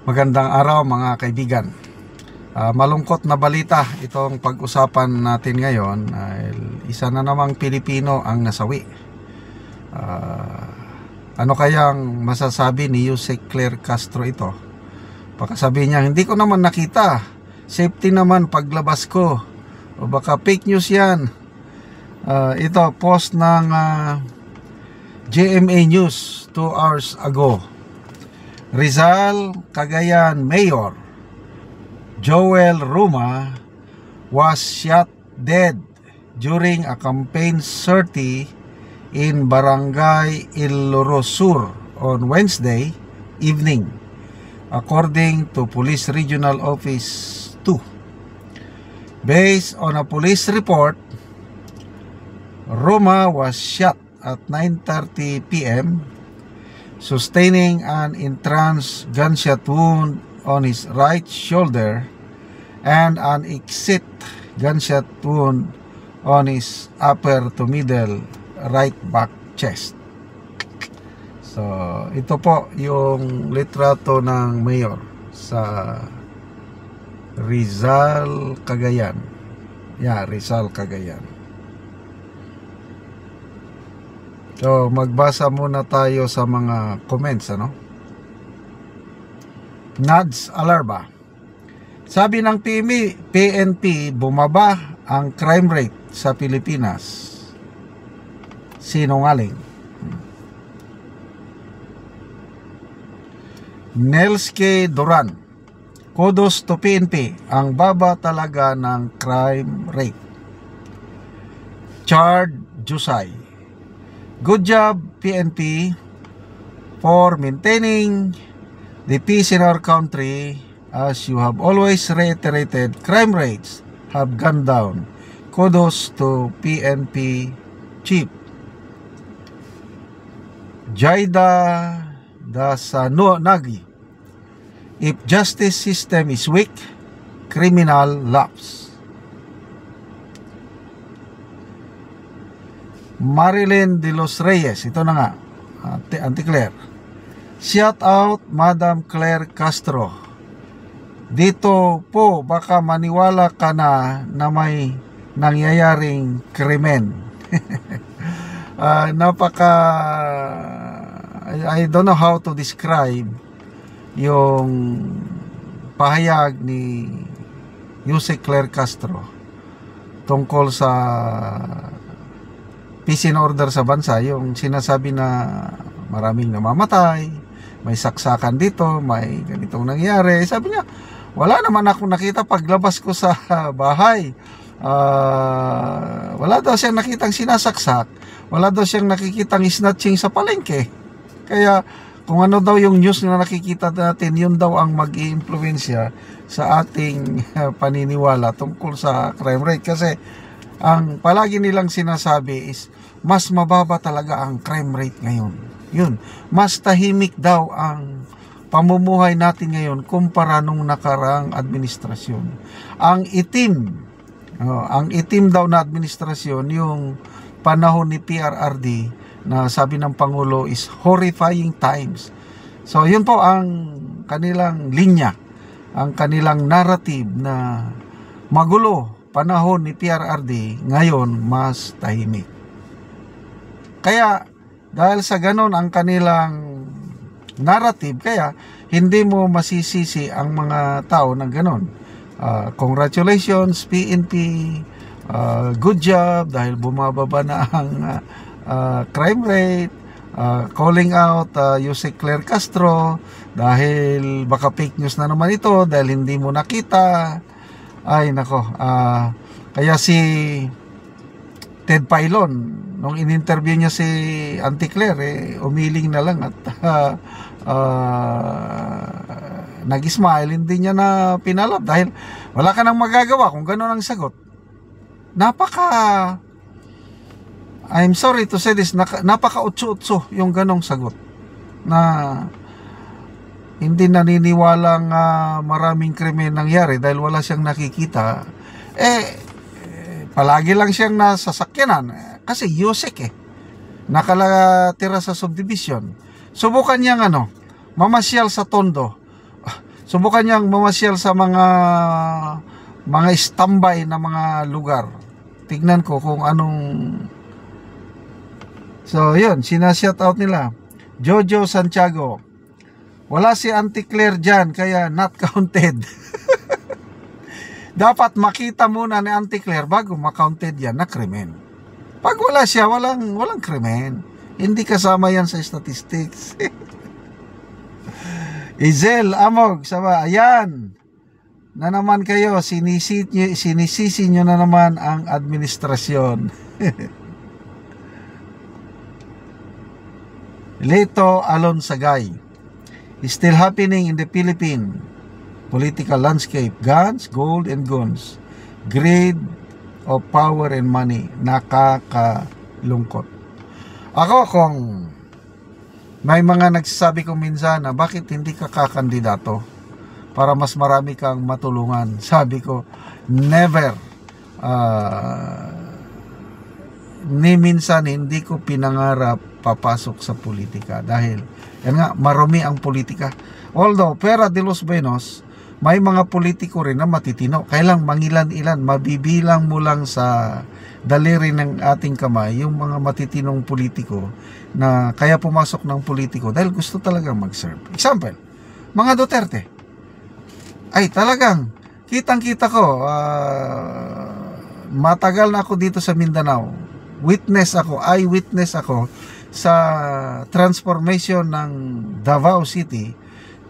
Magandang araw mga kaibigan. Malungkot na balita itong pag-usapan natin ngayon. Isa na namang Pilipino ang nasawi. Ano kayang masasabi ni Yusek Claire Castro ito? Baka sabihin niya, hindi ko naman nakita. Safety naman paglabas ko. O baka fake news yan. Ito, post ng GMA News 2 hours ago. Rizal, Cagayan Mayor Joel Ruma was shot dead during a campaign sortie in Barangay Ilorosur on Wednesday evening, according to Police Regional Office 2. Based on a police report, Ruma was shot at 9:30 p.m. sustaining an entrance gunshot wound on his right shoulder and an exit gunshot wound on his upper to middle right back chest. So, ito po yung litrato ng mayor sa Rizal, Cagayan. Rizal, Cagayan. So, magbasa muna tayo sa mga comments, ano? Nads Alarba. Sabi ng PNP, bumaba ang crime rate sa Pilipinas. Sinungaling. Nelske Duran. Kudos to PNP. Ang baba talaga ng crime rate. Chard Jusay. Good job, PNP, for maintaining the peace in our country. As you have always reiterated, crime rates have gone down. Kudos to PNP Chief. Jaida Dasanagi. If justice system is weak, criminal laughs. Marilyn de los Reyes, ito na nga, Auntie Claire. Shout out Madam Claire Castro. Dito po baka maniwala ka na may nangyayaring krimen. I don't know how to describe yung pahayag ni Yusek Claire Castro tungkol sa peace and order sa bansa, yung sinasabi na maraming namamatay, may saksakan dito, may ganitong nangyari. Sabi niya, wala naman ako nakita paglabas ko sa bahay. Wala daw siyang nakitang sinasaksak, wala daw siyang nakikitang snatching sa palengke. Kaya kung ano daw yung news na nakikita natin, yun daw ang mag-i-impluwensya sa ating paniniwala tungkol sa crime rate. Kasi ang palagi nilang sinasabi is mas mababa talaga ang crime rate ngayon. Yun, mas tahimik daw ang pamumuhay natin ngayon kumpara nung nakaraang administrasyon. Ang itim daw na administrasyon, yung panahon ni PRRD na sabi ng Pangulo is horrifying times. So yun po ang kanilang linya, ang kanilang narrative na magulo panahon ni PRRD, ngayon mas tahimik. Kaya dahil sa ganon ang kanilang narrative, kaya hindi mo masisisi ang mga tao ng ganon. Congratulations PNP, good job dahil bumababa na ang crime rate. Calling out Yusek Claire Castro dahil baka fake news na naman ito dahil hindi mo nakita. Ay nako, kaya si Ted Pailon nung in-interview niya si Auntie Claire, umiling na lang at nag-smile, hindi niya na pinalab dahil wala ka nang magagawa kung gano'n ang sagot. I'm sorry to say this, napaka-utso-utso yung ganong sagot na hindi naniniwalang maraming krimen nangyari dahil wala siyang nakikita. Palagi lang siyang nasasakyanan kasi Yusek nakalatira sa subdivision. Subukan niyang mamasyal sa Tondo. Subukan niyang mamasyal sa mga standby na mga lugar. Tignan ko kung anong. So yun, sinashout out nila. Jojo Santiago, wala si Auntie Claire dyan, kaya not counted. Dapat makita muna ni Auntie Claire bago makounted yan na krimen. Pag wala siya, walang krimen. Hindi kasama yan sa statistics. Izel Amog, sabi, ayan na naman kayo, sinisisi nyo na naman ang administrasyon. Leto Alonsagay, still happening in the Philippine political landscape. Guns, gold, and guns. Greed of power and money. Nakakalungkot. Ako, kung may mga nagsasabi ko minsan na bakit hindi ka kakandidato para mas marami kang matulungan, sabi ko, never. Ni minsan hindi ko pinangarap papasok sa politika dahil yan nga, marumi ang politika. Although Pera de los Buenos, may mga politiko rin na matitino. Kailang mangilan-ilan, mabibilang mo lang sa daliri ng ating kamay yung mga matitinong politiko na kaya pumasok ng politiko dahil gusto talagang mag-serve. Example, mga Duterte. Ay talagang kitang-kita ko, matagal na ako dito sa Mindanao. Eyewitness ako sa transformation ng Davao City.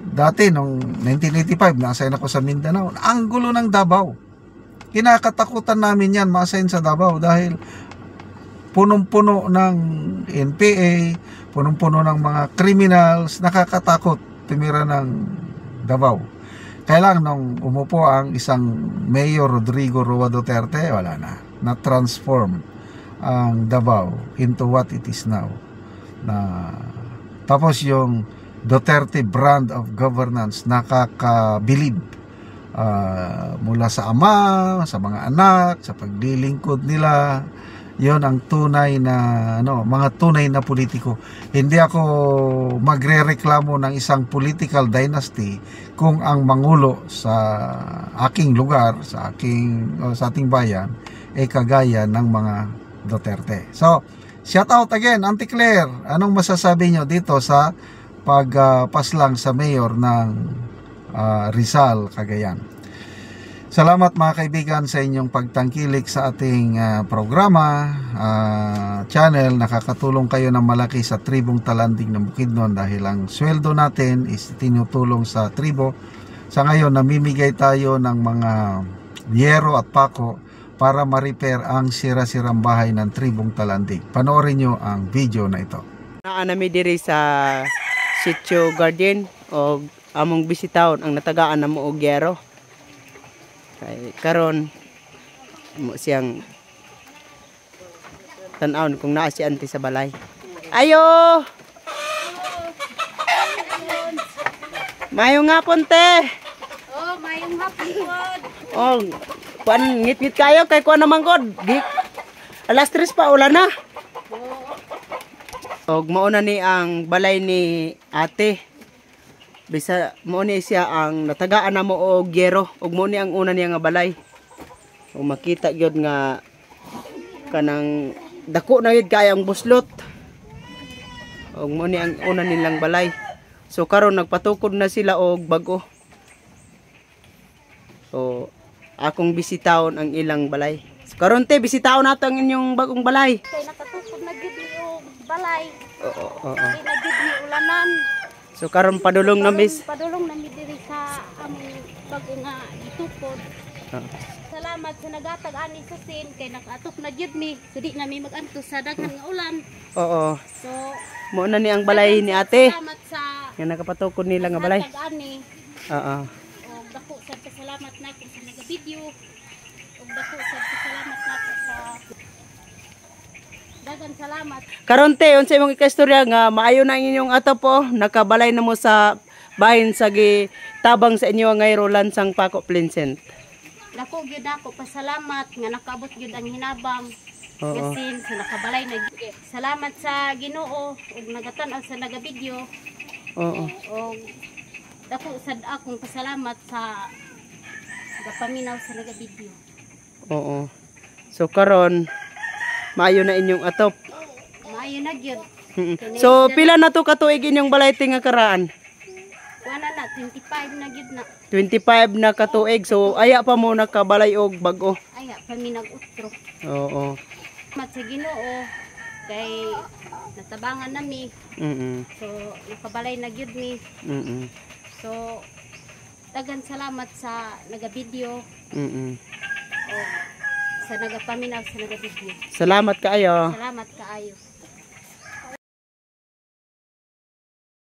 Dati nung 1985 na-assign ako sa Mindanao. Ang gulo ng Davao. Kinakatakutan namin yan ma-assign sa Davao dahil punong-puno ng NPA, punong-puno ng mga criminals, nakakatakot tumira ng Davao. Kaya lang nung umupo ang isang Mayor Rodrigo Roa Duterte, wala na. Na-transform ang Davao into what it is now. Tapos yung Duterte brand of governance, nakakabilib mula sa ama, sa mga anak, sa paglilingkod nila. Yon ang tunay na mga tunay na politiko. Hindi ako magrereklamo ng isang political dynasty kung ang mangulo sa aking lugar, sa ating bayan ay kagaya ng mga Duterte. So, shout out again, Auntie Claire. Anong masasabi nyo dito sa pagpaslang sa mayor ng Rizal, Cagayan? Salamat mga kaibigan sa inyong pagtangkilik sa ating programa, channel. Nakakatulong kayo ng malaki sa tribong Talanding ng Bukidnon dahil ang sweldo natin is tinutulong sa tribo. Sa ngayon, namimigay tayo ng mga yero at pako para ma-repair ang sira-sirang bahay ng tribong Talanding. Panoorin nyo ang video na ito. Naanami diri sa Sitio Garden o among bisitahon ang natagaan na mo og yero. Kay karon mo siyang tan-aon kung naa si auntie sa balay. Ayo! Mayong hapon te. Oh, mayong hapon pod. Oh, kuan ngit-ngit kayo kay kuan naman god. Alas 3 pa ulan na. Og mauna ni ang balay ni ate. Bisa mo ni siya ang natagaan na mo og yero. Og mo ni ang una niya nga balay. O makita gyud nga kanang dako na gyud kay ang buslot. Og mo ni ang una nilang balay. So karon nagpatukod na sila og bago. So akong bisitahon ang ilang balay. So, karon te bisitahon nato ang inyong bagong balay. Kay nakatukod na gid ni og balay. Oo. Kay na gid ni ulanan. So karon padulong na mis. Padulong na mi diri sa among bago nga itukod. Salamat sa nagatag ani sa sin kay nakatok na gid mi. So di na mi maganto sa daghan nga ulan. Oo. So Mo na ni ang balay ni ate. salamat sa Nga nakapatukod nila nga balay. nagatag ani. Oo. Og dako sa salamat nako sa naga-video. Og dako sa salamat nako sa dagan salamat. Karon te unsa imong ikastorya nga maayo na ang inyong ato po nakabalay na mo sa bahin sa gitabang sa inyo nga Roland sang Paco Plincent. Dako gyud ako pasalamat nga nakaabot gyud ang hinabang. Oo. Kasi sa nakabalay na gyud. Salamat sa Ginoo ug nagatan-aw sa naga-video. Oo. Og dako sad akong pasalamat sa gapaminaw sa naga-video. Oo. So karon maayo na inyong atop. Maayo na gyud. So pila na to katuig inyong balay nga karaan? Wala na 25 na gyud na. 25 na katuig. So aya pa mo nakabalay og bag-o. Aya paminag utro. Oo. Mat sa Ginoo kay natabangan nami. So nakabalay na gyud mi. So dagan salamat sa naga-video. O sa nagapaminaw sa naga-video. Salamat kaayo. Salamat kaayo.